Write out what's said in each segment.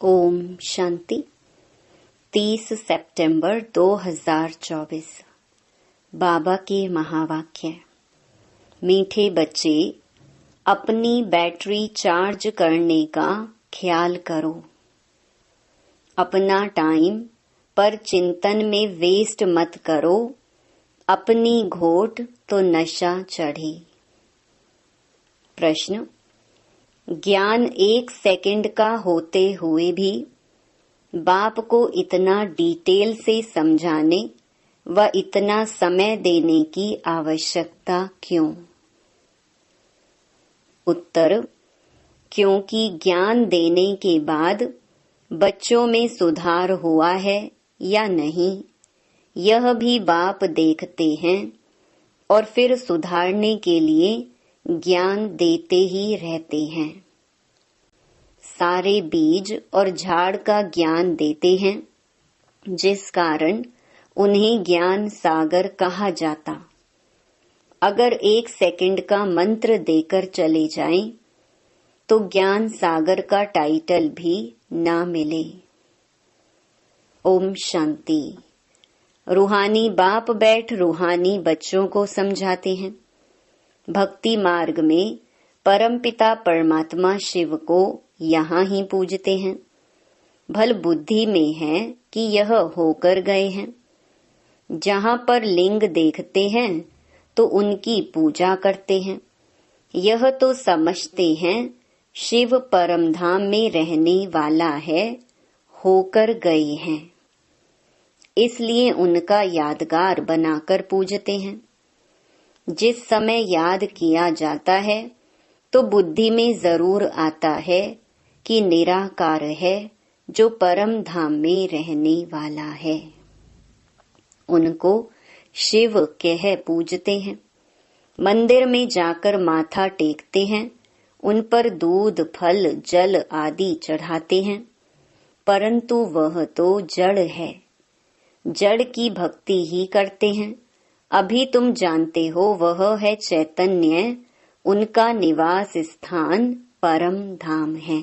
ओम शांति। 30 सितंबर 2024। बाबा के महावाक्य। मीठे बच्चे, अपनी बैटरी चार्ज करने का ख्याल करो। अपना टाइम पर चिंतन में वेस्ट मत करो, अपनी घोट तो नशा चढ़े। प्रश्न। ज्ञान 1 सेकंड का होते हुए भी बाप को इतना डिटेल से समझाने व इतना समय देने की आवश्यकता क्यों? उत्तर। क्योंकि ज्ञान देने के बाद बच्चों में सुधार हुआ है या नहीं, यह भी बाप देखते हैं और फिर सुधारने के लिए ज्ञान देते ही रहते हैं। सारे बीज और झाड़ का ज्ञान देते हैं, जिस कारण उन्हें ज्ञान सागर कहा जाता। अगर 1 सेकंड का मंत्र देकर चले जाएं, तो ज्ञान सागर का टाइटल भी ना मिले। ओम शांति। रूहानी बाप बैठ रूहानी बच्चों को समझाते हैं। भक्ति मार्ग में परमपिता परमात्मा शिव को यहाँ ही पूजते हैं। भल बुद्धि में है कि यह होकर गए हैं। जहाँ पर लिंग देखते हैं तो उनकी पूजा करते हैं। यह तो समझते हैं शिव परमधाम में रहने वाला है, होकर गए हैं, इसलिए उनका यादगार बनाकर पूजते हैं। जिस समय याद किया जाता है तो बुद्धि में जरूर आता है कि निराकार है जो परम धाम में रहने वाला है। उनको शिव कह पूजते हैं। मंदिर में जाकर माथा टेकते हैं, उन पर दूध फल जल आदि चढ़ाते हैं, परंतु वह तो जड़ है। जड़ की भक्ति ही करते हैं। अभी तुम जानते हो वह है चैतन्य, उनका निवास स्थान परम धाम है।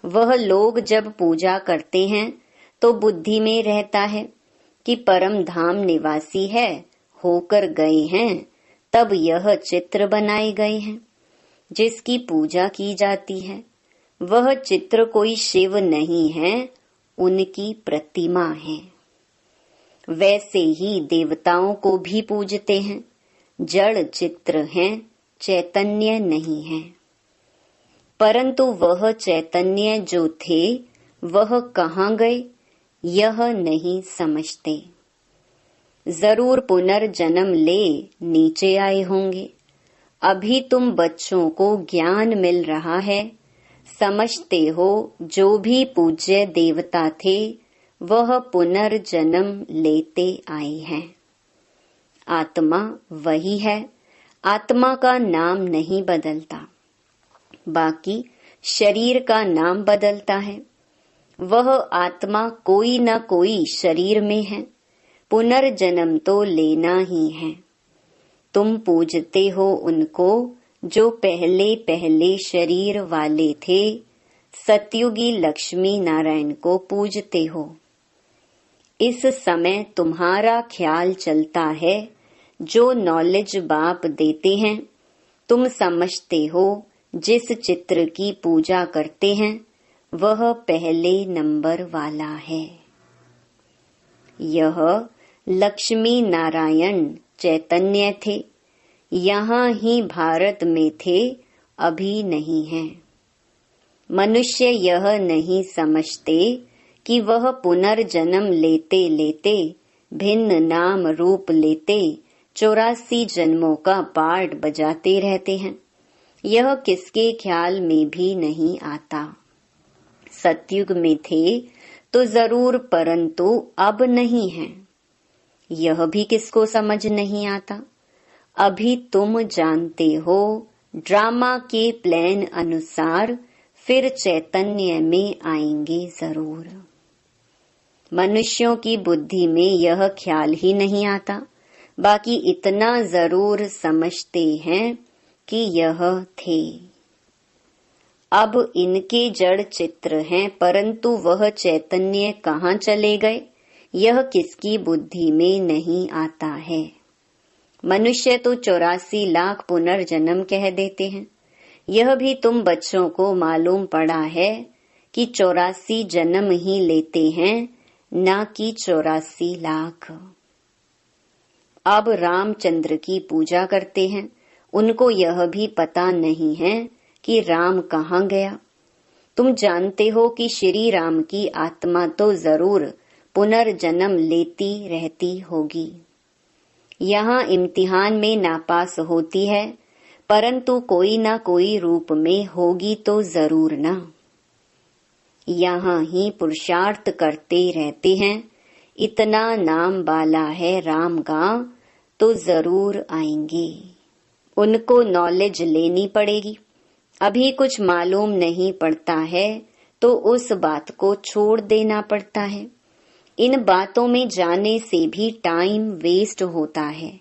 वह लोग जब पूजा करते हैं तो बुद्धि में रहता है कि परम धाम निवासी है, होकर गए हैं, तब यह चित्र बनाए गए हैं जिसकी पूजा की जाती है। वह चित्र कोई शिव नहीं है, उनकी प्रतिमा है। वैसे ही देवताओं को भी पूजते हैं। जड़ चित्र हैं, चैतन्य नहीं है। परंतु वह चैतन्य जो थे वह कहाँ गए, यह नहीं समझते। जरूर पुनर्जन्म ले नीचे आए होंगे। अभी तुम बच्चों को ज्ञान मिल रहा है, समझते हो जो भी पूज्य देवता थे वह पुनर्जन्म लेते आए हैं। आत्मा वही है, आत्मा का नाम नहीं बदलता, बाकी शरीर का नाम बदलता है। वह आत्मा कोई न कोई शरीर में है, पुनर्जन्म तो लेना ही है। तुम पूजते हो उनको जो पहले पहले शरीर वाले थे, सतयुगी लक्ष्मी नारायण को पूजते हो। इस समय तुम्हारा ख्याल चलता है, जो नॉलेज बाप देते हैं तुम समझते हो। जिस चित्र की पूजा करते हैं वह पहले नंबर वाला है। यह लक्ष्मी नारायण चैतन्य थे, यहाँ ही भारत में थे, अभी नहीं है। मनुष्य यह नहीं समझते कि वह पुनर्जन्म लेते लेते भिन्न नाम रूप लेते 84 जन्मों का पार्ट बजाते रहते हैं। यह किसके ख्याल में भी नहीं आता। सतयुग में थे तो जरूर, परंतु अब नहीं है। यह भी किसको समझ नहीं आता। अभी तुम जानते हो ड्रामा के प्लान अनुसार फिर चैतन्य में आएंगे जरूर। मनुष्यों की बुद्धि में यह ख्याल ही नहीं आता, बाकी इतना जरूर समझते हैं कि यह थे। अब इनके जड़ चित्र हैं, परंतु वह चैतन्य कहाँ चले गए, यह किसकी बुद्धि में नहीं आता है। मनुष्य तो 84 लाख पुनर्जन्म कह देते हैं। यह भी तुम बच्चों को मालूम पड़ा है कि 84 जन्म ही लेते हैं, न कि 84 लाख। अब रामचंद्र की पूजा करते हैं, उनको यह भी पता नहीं है कि राम कहाँ गया। तुम जानते हो कि श्री राम की आत्मा तो जरूर पुनर्जन्म लेती रहती होगी। यहाँ इम्तिहान में नापास होती है, परंतु कोई ना कोई रूप में होगी तो जरूर ना। यहाँ ही पुरुषार्थ करते रहते हैं, इतना नाम बाला है राम का, तो जरूर आएंगे। उनको नॉलेज लेनी पड़ेगी। अभी कुछ मालूम नहीं पड़ता है तो उस बात को छोड़ देना पड़ता है। इन बातों में जाने से भी टाइम वेस्ट होता है।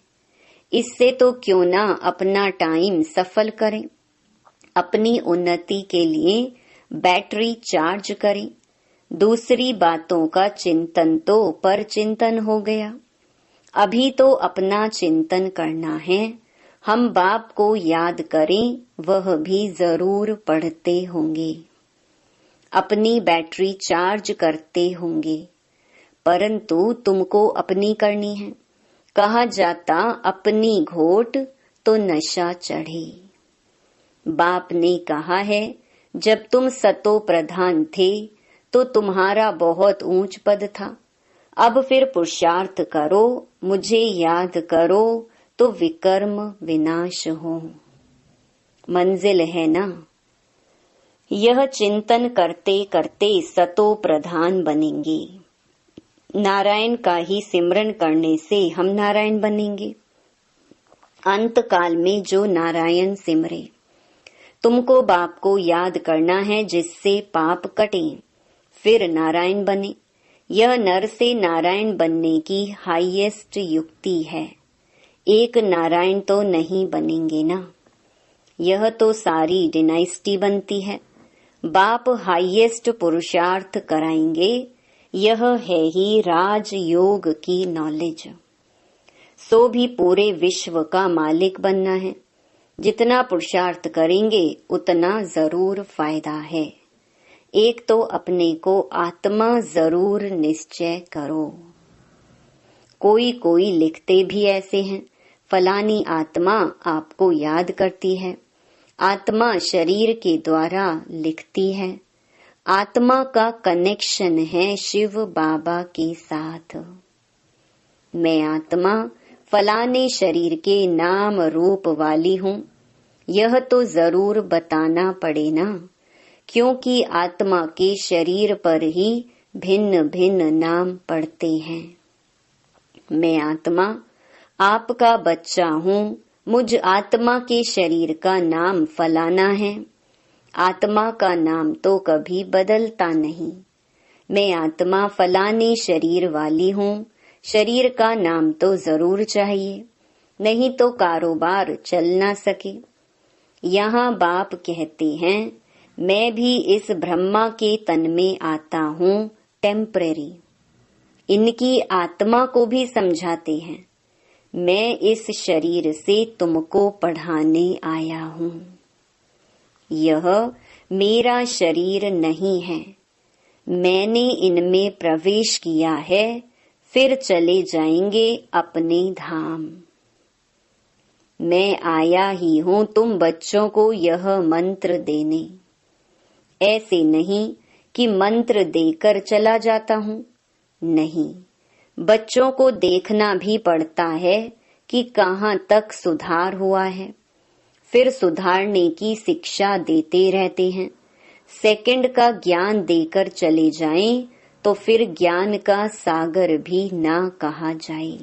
इससे तो क्यों ना अपना टाइम सफल करें, अपनी उन्नति के लिए बैटरी चार्ज करें। दूसरी बातों का चिंतन तो पर चिंतन हो गया। अभी तो अपना चिंतन करना है। हम बाप को याद करें, वह भी जरूर पढ़ते होंगे, अपनी बैटरी चार्ज करते होंगे, परंतु तुमको अपनी करनी है। कहा जाता अपनी घोट तो नशा चढ़े। बाप ने कहा है, जब तुम सतो प्रधान थे तो तुम्हारा बहुत ऊंच पद था। अब फिर पुरुषार्थ करो, मुझे याद करो, तो विकर्म विनाश हो। मंजिल है ना। यह चिंतन करते करते सतो प्रधान बनेंगे। नारायण का ही सिमरन करने से हम नारायण बनेंगे। अंत काल में जो नारायण सिमरे, तुमको बाप को याद करना है, जिससे पाप कटे, फिर नारायण बने। यह नर से नारायण बनने की हाईएस्ट युक्ति है। एक नारायण तो नहीं बनेंगे ना। यह तो सारी डिनाइस्टी बनती है। बाप हाईएस्ट पुरुषार्थ कराएंगे। यह है ही राजयोग की नॉलेज। सो भी पूरे विश्व का मालिक बनना है। जितना पुरुषार्थ करेंगे उतना जरूर फायदा है। एक तो अपने को आत्मा जरूर निश्चय करो। कोई कोई लिखते भी ऐसे हैं, फलानी आत्मा आपको याद करती है। आत्मा शरीर के द्वारा लिखती है। आत्मा का कनेक्शन है शिव बाबा के साथ। मैं आत्मा फलाने शरीर के नाम रूप वाली हूँ, यह तो जरूर बताना पड़े ना, क्योंकि आत्मा के शरीर पर ही भिन्न भिन्न नाम पड़ते हैं। मैं आत्मा आपका बच्चा हूँ, मुझ आत्मा के शरीर का नाम फलाना है। आत्मा का नाम तो कभी बदलता नहीं। मैं आत्मा फलाने शरीर वाली हूँ, शरीर का नाम तो जरूर चाहिए, नहीं तो कारोबार चल ना सके। यहाँ बाप कहते हैं, मैं भी इस ब्रह्मा के तन में आता हूँ, टेम्परेरी। इनकी आत्मा को भी समझाते हैं, मैं इस शरीर से तुमको पढ़ाने आया हूँ। यह मेरा शरीर नहीं है। मैंने इनमें प्रवेश किया है, फिर चले जाएंगे अपने धाम। मैं आया ही हूँ तुम बच्चों को यह मंत्र देने। ऐसे नहीं कि मंत्र देकर चला जाता हूँ, नहीं, बच्चों को देखना भी पड़ता है कि कहाँ तक सुधार हुआ है। फिर सुधारने की शिक्षा देते रहते हैं। सेकंड का ज्ञान देकर चले जाएं तो फिर ज्ञान का सागर भी ना कहा जाए।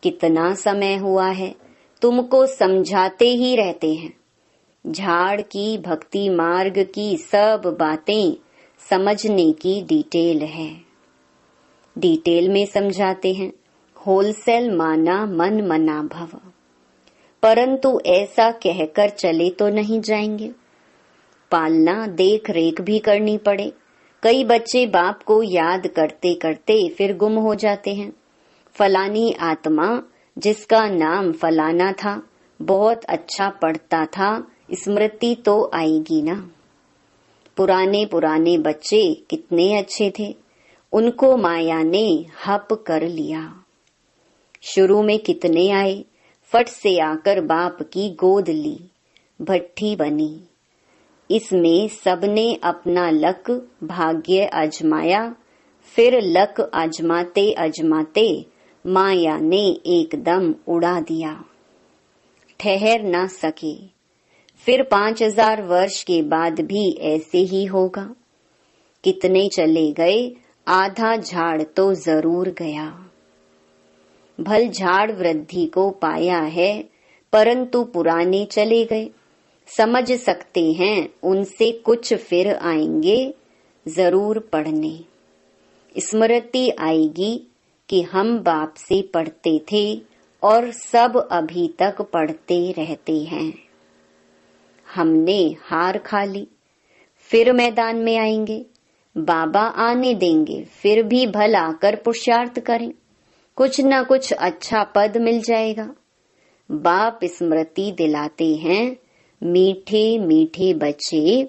कितना समय हुआ है, तुमको समझाते ही रहते हैं। झाड़ की, भक्ति मार्ग की सब बातें समझने की डिटेल है। डिटेल में समझाते हैं। होलसेल माना मन मना भव। परंतु ऐसा कहकर चले तो नहीं जाएंगे। पालना देख रेख भी करनी पड़े। कई बच्चे बाप को याद करते करते फिर गुम हो जाते हैं। फलानी आत्मा जिसका नाम फलाना था, बहुत अच्छा पढ़ता था, स्मृति तो आएगी ना। पुराने पुराने बच्चे कितने अच्छे थे, उनको माया ने हप कर लिया। शुरू में कितने आए, फट से आकर बाप की गोद ली, भट्ठी बनी। इसमें सबने अपना लक भाग्य आजमाया। फिर लक आजमाते आजमाते माया ने एकदम उड़ा दिया, ठहर ना सके। फिर 5000 वर्ष के बाद भी ऐसे ही होगा। कितने चले गए, आधा झाड़ तो जरूर गया। भल झाड़ वृद्धि को पाया है, परंतु पुराने चले गए। समझ सकते हैं उनसे कुछ फिर आएंगे जरूर पढ़ने। स्मृति आएगी कि हम बाप से पढ़ते थे और सब अभी तक पढ़ते रहते हैं। हमने हार खा ली, फिर मैदान में आएंगे। बाबा आने देंगे, फिर भी भल आकर पुरुषार्थ करें, कुछ न कुछ अच्छा पद मिल जाएगा। बाप स्मृति दिलाते हैं, मीठे मीठे बच्चे,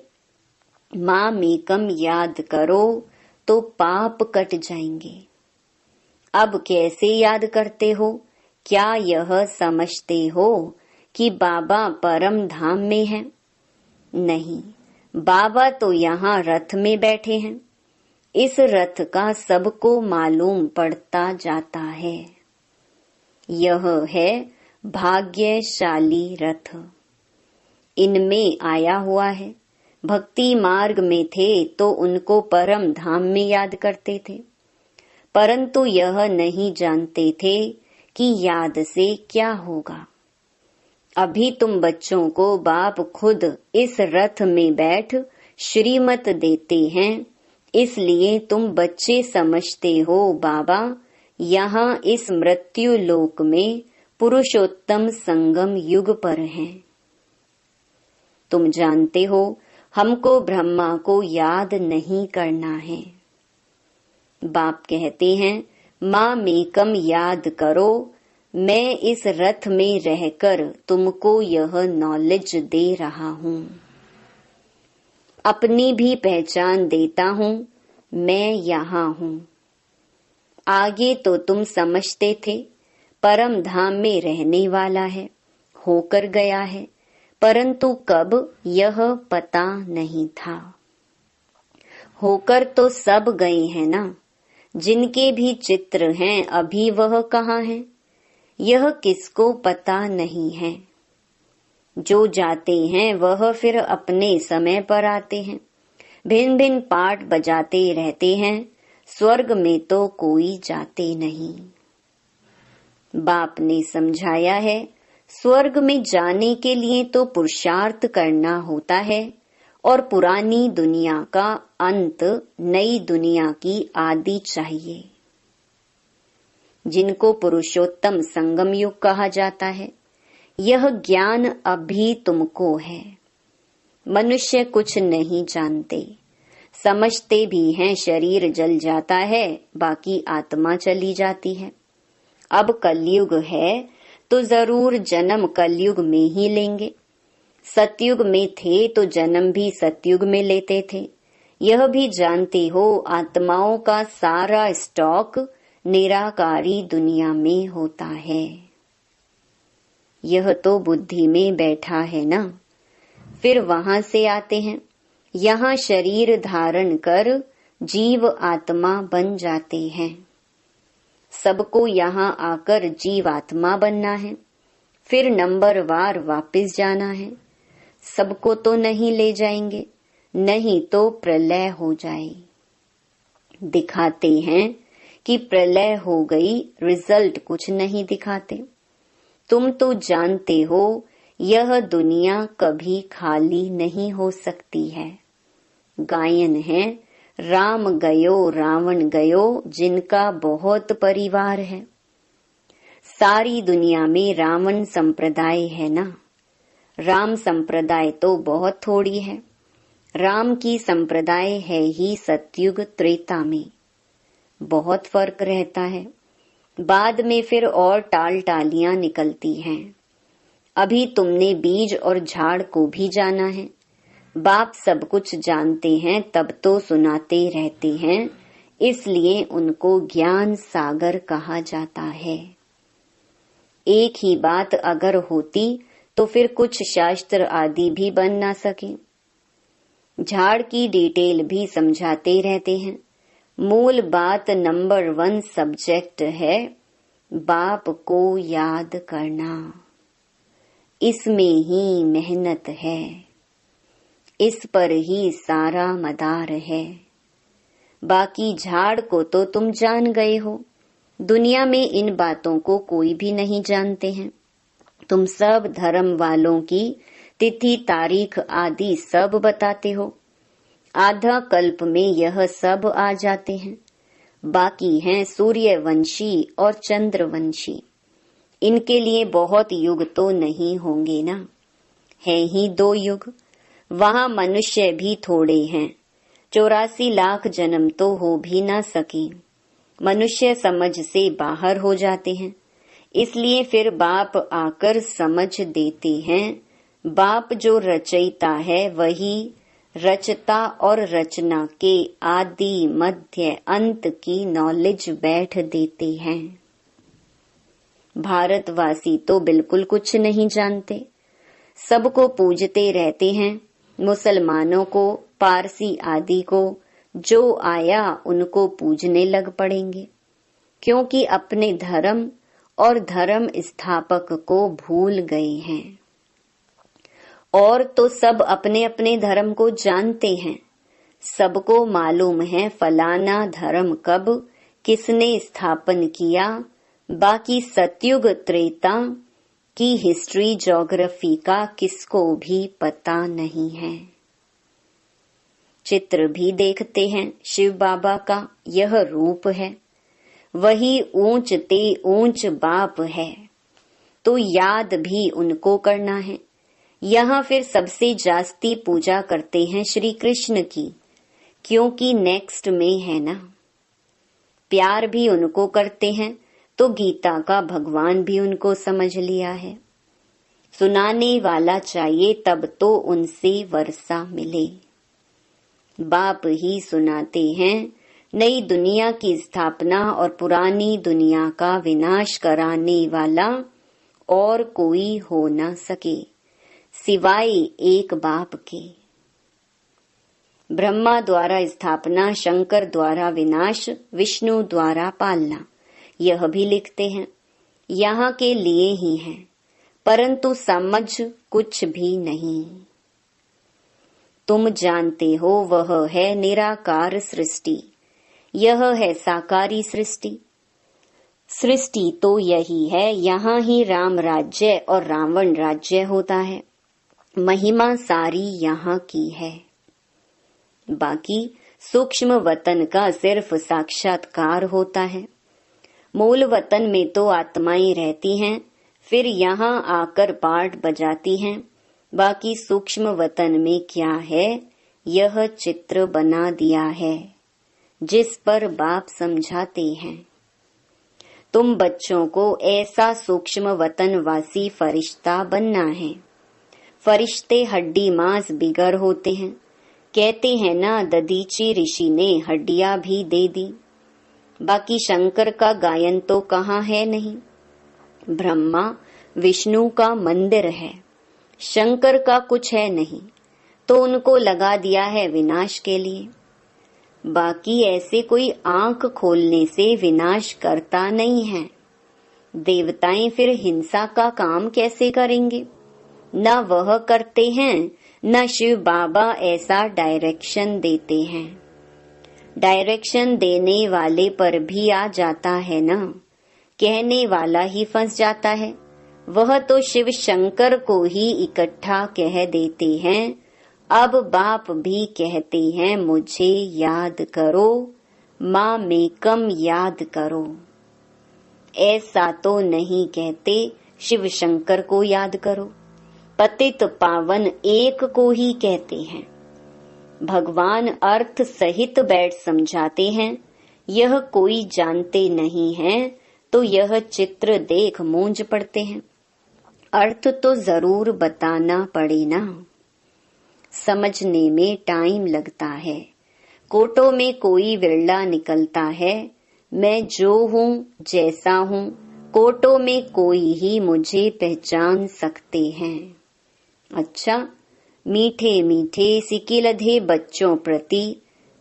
माँ मेकम याद करो तो पाप कट जाएंगे। अब कैसे याद करते हो? क्या यह समझते हो कि बाबा परम धाम में है? नहीं, बाबा तो यहाँ रथ में बैठे हैं। इस रथ का सबको मालूम पड़ता जाता है। यह है भाग्यशाली रथ, इनमें आया हुआ है। भक्ति मार्ग में थे तो उनको परम धाम में याद करते थे, परंतु यह नहीं जानते थे कि याद से क्या होगा। अभी तुम बच्चों को बाप खुद इस रथ में बैठ श्रीमत देते हैं, इसलिए तुम बच्चे समझते हो बाबा यहाँ इस मृत्यु लोक में पुरुषोत्तम संगम युग पर हैं। तुम जानते हो हमको ब्रह्मा को याद नहीं करना है। बाप कहते हैं, माँ मेकम याद करो, मैं इस रथ में रहकर तुमको यह नॉलेज दे रहा हूँ। अपनी भी पहचान देता हूँ, मैं यहाँ हूँ। आगे तो तुम समझते थे परम धाम में रहने वाला है, होकर गया है, परंतु कब यह पता नहीं था। होकर तो सब गए हैं ना। जिनके भी चित्र हैं अभी वह कहाँ हैं, यह किसको पता नहीं है। जो जाते हैं वह फिर अपने समय पर आते हैं, भिन्न भिन्न पाठ बजाते रहते हैं। स्वर्ग में तो कोई जाते नहीं। बाप ने समझाया है, स्वर्ग में जाने के लिए तो पुरुषार्थ करना होता है और पुरानी दुनिया का अंत नई दुनिया की आदि चाहिए। जिनको पुरुषोत्तम संगम युग कहा जाता है, यह ज्ञान अभी तुमको है। मनुष्य कुछ नहीं जानते, समझते भी हैं शरीर जल जाता है, बाकी आत्मा चली जाती है। अब कलयुग है तो जरूर जन्म कलयुग में ही लेंगे। सतयुग में थे तो जन्म भी सतयुग में लेते थे। यह भी जानते हो आत्माओं का सारा स्टॉक निराकारी दुनिया में होता है। यह तो बुद्धि में बैठा है ना। फिर वहां से आते हैं, यहाँ शरीर धारण कर जीव आत्मा बन जाते हैं। सबको यहाँ आकर जीव आत्मा बनना है, फिर नंबरवार वापस जाना है। सबको तो नहीं ले जाएंगे, नहीं तो प्रलय हो जाए। दिखाते हैं कि प्रलय हो गई, रिजल्ट कुछ नहीं दिखाते। तुम तो जानते हो यह दुनिया कभी खाली नहीं हो सकती है। गायन है, राम गयो रावण गयो, जिनका बहुत परिवार है। सारी दुनिया में रावण संप्रदाय है ना, राम संप्रदाय तो बहुत थोड़ी है। राम की संप्रदाय है ही सतयुग त्रेता में। बहुत फर्क रहता है। बाद में फिर और टाल टालियां निकलती हैं। अभी तुमने बीज और झाड़ को भी जाना है। बाप सब कुछ जानते हैं तब तो सुनाते रहते हैं, इसलिए उनको ज्ञान सागर कहा जाता है। एक ही बात अगर होती तो फिर कुछ शास्त्र आदि भी बन ना सके। झाड़ की डिटेल भी समझाते रहते हैं। मूल बात नंबर 1 सब्जेक्ट है बाप को याद करना। इसमें ही मेहनत है, इस पर ही सारा मदार है। बाकी झाड़ को तो तुम जान गए हो। दुनिया में इन बातों को कोई भी नहीं जानते हैं। तुम सब धर्म वालों की तिथि तारीख आदि सब बताते हो। आधा कल्प में यह सब आ जाते हैं। बाकी हैं सूर्यवंशी और चंद्रवंशी। इनके लिए बहुत युग तो नहीं होंगे ना, है ही 2 युग। वहां मनुष्य भी थोड़े हैं, 84 लाख जन्म तो हो भी ना सके। मनुष्य समझ से बाहर हो जाते हैं, इसलिए फिर बाप आकर समझ देते हैं। बाप जो रचयिता है वही रचता और रचना के आदि मध्य अंत की नॉलेज बैठ देते हैं। भारतवासी तो बिल्कुल कुछ नहीं जानते, सबको पूजते रहते हैं। मुसलमानों को, पारसी आदि को जो आया उनको पूजने लग पड़ेंगे, क्योंकि अपने धर्म और धर्म स्थापक को भूल गए हैं। और तो सब अपने अपने धर्म को जानते हैं। सबको मालूम है फलाना धर्म कब किसने स्थापन किया। बाकी सतयुग त्रेता की हिस्ट्री ज्योग्राफी का किसको भी पता नहीं है। चित्र भी देखते हैं शिव बाबा का, यह रूप है, वही ऊंच ते ऊंच बाप है, तो याद भी उनको करना है। यहाँ फिर सबसे जास्ती पूजा करते हैं श्री कृष्ण की, क्योंकि नेक्स्ट में है ना। प्यार भी उनको करते हैं, तो गीता का भगवान भी उनको समझ लिया है। सुनाने वाला चाहिए तब तो उनसे वर्षा मिले। बाप ही सुनाते हैं नई दुनिया की स्थापना और पुरानी दुनिया का विनाश कराने वाला और कोई हो न सके सिवाय एक बाप के। ब्रह्मा द्वारा स्थापना, शंकर द्वारा विनाश, विष्णु द्वारा पालना, यह भी लिखते हैं। यहाँ के लिए ही है, परंतु समझ कुछ भी नहीं। तुम जानते हो वह है निराकार सृष्टि, यह है साकारी सृष्टि। सृष्टि तो यही है, यहाँ ही राम राज्य और रावण राज्य होता है। महिमा सारी यहाँ की है। बाकी सूक्ष्म वतन का सिर्फ साक्षात्कार होता है। मूल वतन में तो आत्माएं रहती हैं, फिर यहाँ आकर पाठ बजाती हैं। बाकी सूक्ष्म वतन में क्या है, यह चित्र बना दिया है, जिस पर बाप समझाते हैं। तुम बच्चों को ऐसा सूक्ष्म वतनवासी फरिश्ता बनना है। फरिश्ते हड्डी मांस बिगर होते हैं। कहते हैं ना, ददीची ऋषि ने हड्डियां भी दे दी। बाकी शंकर का गायन तो कहाँ है नहीं। ब्रह्मा विष्णु का मंदिर है, शंकर का कुछ है नहीं, तो उनको लगा दिया है विनाश के लिए। बाकी ऐसे कोई आंख खोलने से विनाश करता नहीं है। देवताएं फिर हिंसा का काम कैसे करेंगे? न वह करते हैं, न शिव बाबा ऐसा डायरेक्शन देते हैं। डायरेक्शन देने वाले पर भी आ जाता है ना, कहने वाला ही फंस जाता है। वह तो शिव शंकर को ही इकट्ठा कह देते हैं। अब बाप भी कहते हैं मुझे याद करो, माँ मेकम याद करो। ऐसा तो नहीं कहते शिव शंकर को याद करो, पतित पावन एक को ही कहते हैं। भगवान अर्थ सहित बैठ समझाते हैं, यह कोई जानते नहीं है तो यह चित्र देख मूंझ पड़ते हैं। अर्थ तो जरूर बताना पड़े ना, समझने में टाइम लगता है। कोटों में कोई विरला निकलता है, मैं जो हूँ जैसा हूँ, कोटों में कोई ही मुझे पहचान सकते हैं। अच्छा, मीठे मीठे सिकिलधे बच्चों प्रति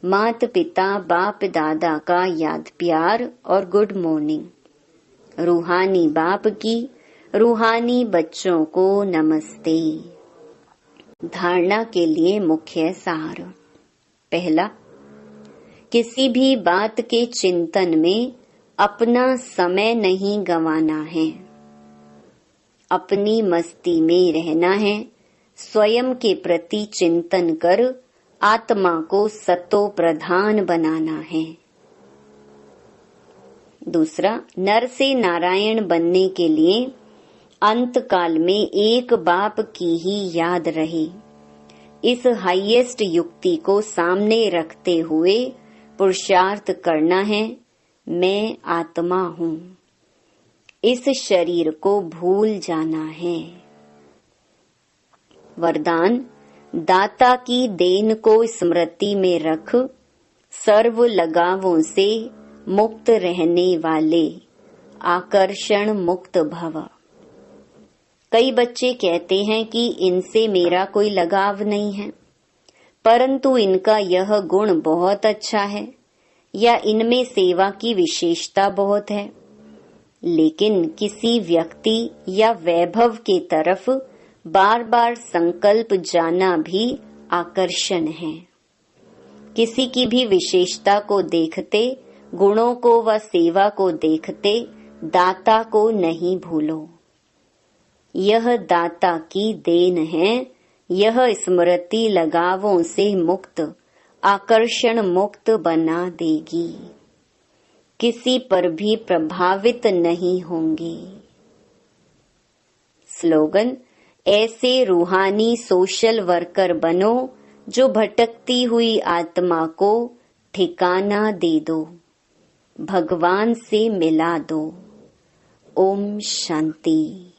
माता पिता बाप दादा का याद प्यार और गुड मॉर्निंग। रूहानी बाप की रूहानी बच्चों को नमस्ते। धारणा के लिए मुख्य सार। पहला, किसी भी बात के चिंतन में अपना समय नहीं गंवाना है, अपनी मस्ती में रहना है। स्वयं के प्रति चिंतन कर आत्मा को सतो प्रधान बनाना है। दूसरा, नर से नारायण बनने के लिए अंत काल में एक बाप की ही याद रहे। इस हाईएस्ट युक्ति को सामने रखते हुए पुरुषार्थ करना है। मैं आत्मा हूँ, इस शरीर को भूल जाना है। वरदान, दाता की देन को स्मृति में रख, सर्व लगावों से मुक्त रहने वाले आकर्षण मुक्त भव। कई बच्चे कहते हैं कि इनसे मेरा कोई लगाव नहीं है, परंतु इनका यह गुण बहुत अच्छा है या इनमें सेवा की विशेषता बहुत है। लेकिन किसी व्यक्ति या वैभव के तरफ बार बार संकल्प जाना भी आकर्षण है। किसी की भी विशेषता को देखते, गुणों को व सेवा को देखते दाता को नहीं भूलो। यह दाता की देन है। यह स्मृति लगावों से मुक्त, आकर्षण मुक्त बना देगी। किसी पर भी प्रभावित नहीं होंगे। स्लोगन, ऐसे रूहानी सोशल वर्कर बनो जो भटकती हुई आत्मा को ठिकाना दे दो, भगवान से मिला दो। ओम शांति।